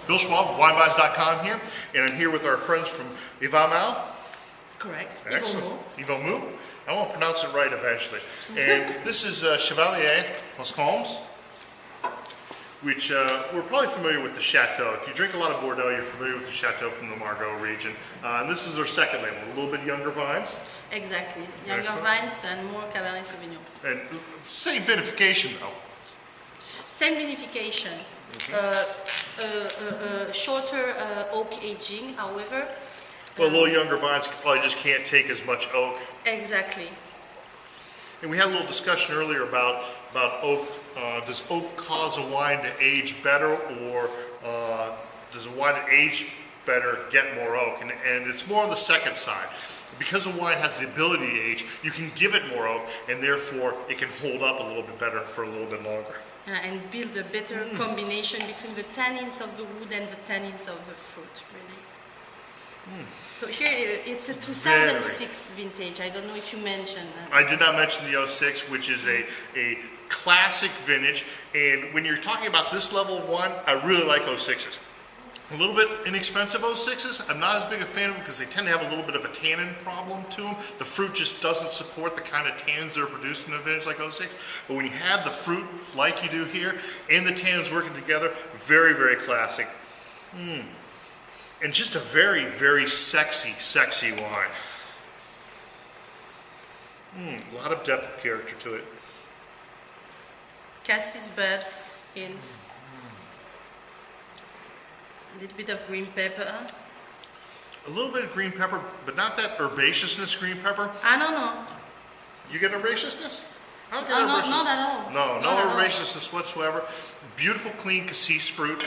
Bill Schwab, winebuys.com here, and I'm here with our friends from Ivamau. Correct. Excellent. Ivamau. I won't pronounce it right eventually. And this is Chevalier Lascombes, which we're probably familiar with the Chateau. If you drink a lot of Bordeaux, you're familiar with the Chateau from the Margaux region. And this is our second label, a little bit younger vines. Exactly. Younger vines and more Cabernet Sauvignon. And same vinification though. Same vinification. Shorter oak aging, however. Well, a little younger vines probably just can't take as much oak. Exactly. And we had a little discussion earlier about oak. Does oak cause a wine to age better, or does a wine that age better get more oak? And it's more on the second side. Because a wine has the ability to age, you can give it more oak, and therefore it can hold up a little bit better for a little bit longer. And build a better combination between the tannins of the wood and the tannins of the fruit, really. So here it's a 2006 vintage. I don't know if you mentioned that. I did not mention the 06, which is a classic vintage. And when you're talking about this level of wine, I really like 06s. A little bit inexpensive 06s. I'm not as big a fan of them because they tend to have a little bit of a tannin problem to them. The fruit just doesn't support the kind of tannins that are produced in a vintage like 06. But when you have the fruit like you do here and the tannins working together, very, very classic. And just a very, very sexy wine. A lot of depth of character to it. Cassis bud hints. A little bit of green pepper. A little bit of green pepper, but not that herbaceousness green pepper. No. You get herbaceousness? I don't get herbaceousness. Not at all. No herbaceousness whatsoever. Beautiful, clean cassis fruit.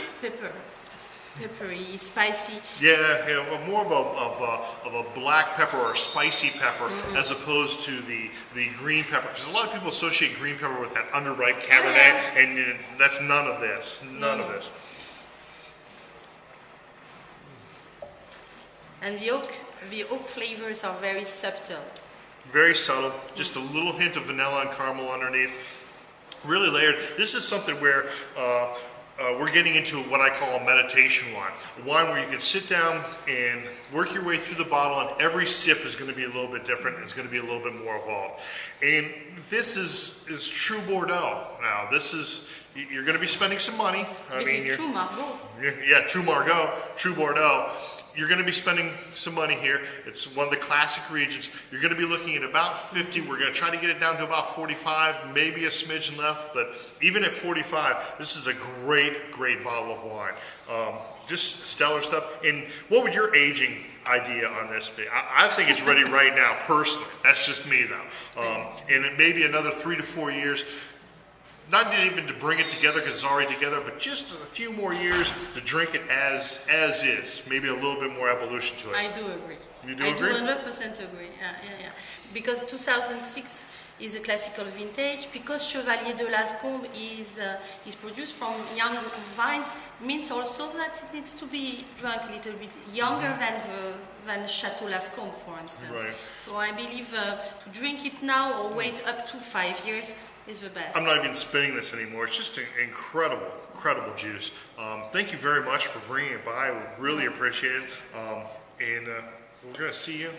Peppery, spicy. Yeah, more of a black pepper or a spicy pepper as opposed to the green pepper. Because a lot of people associate green pepper with that underripe Cabernet, and that's none of this. None of this. And the oak flavors are very subtle. Very subtle. Just a little hint of vanilla and caramel underneath. Really layered. This is something where we're getting into what I call a meditation wine. A wine where you can sit down and work your way through the bottle, and every sip is going to be a little bit different. It's going to be a little bit more evolved. And this is true Bordeaux. Now, you're going to be spending some money. This is true Margaux. Yeah, true Margaux, true Bordeaux. You're going to be spending some money here. It's one of the classic regions. You're going to be looking at about 50. We're going to try to get it down to about 45, maybe a smidgen left. But even at 45, this is a great, great bottle of wine. Just stellar stuff. And what would your aging idea on this be? I think it's ready right now, personally. That's just me, though. And it may be another 3 to 4 years. Not even to bring it together because it's already together, but just a few more years to drink it as is. Maybe a little bit more evolution to it. I do agree. You do agree? I do 100% agree. Yeah. Because 2006 is a classical vintage. Because Chevalier de Lascombes is produced from young vines, means also that it needs to be drunk a little bit younger than Chateau Lascombes, for instance. Right. So I believe to drink it now or wait up to 5 years is the best. I'm not even spinning this anymore. It's just an incredible juice. Thank you very much for bringing it by. We really appreciate it. And we're going to see you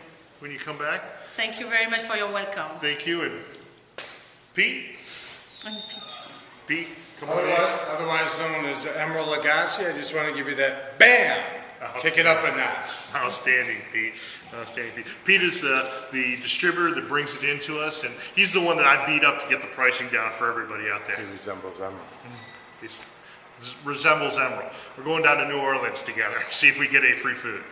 when you come back. Thank you very much for your welcome. Thank you. And Pete? And Pete, come on in. Otherwise known as Emerald Lagasse, I just want to give you that BAM! Kick it up a notch. Outstanding, Pete. Outstanding, Pete. Pete is the distributor that brings it into us, and he's the one that I beat up to get the pricing down for everybody out there. He resembles Emerald. He resembles Emerald. We're going down to New Orleans together, see if we get any free food.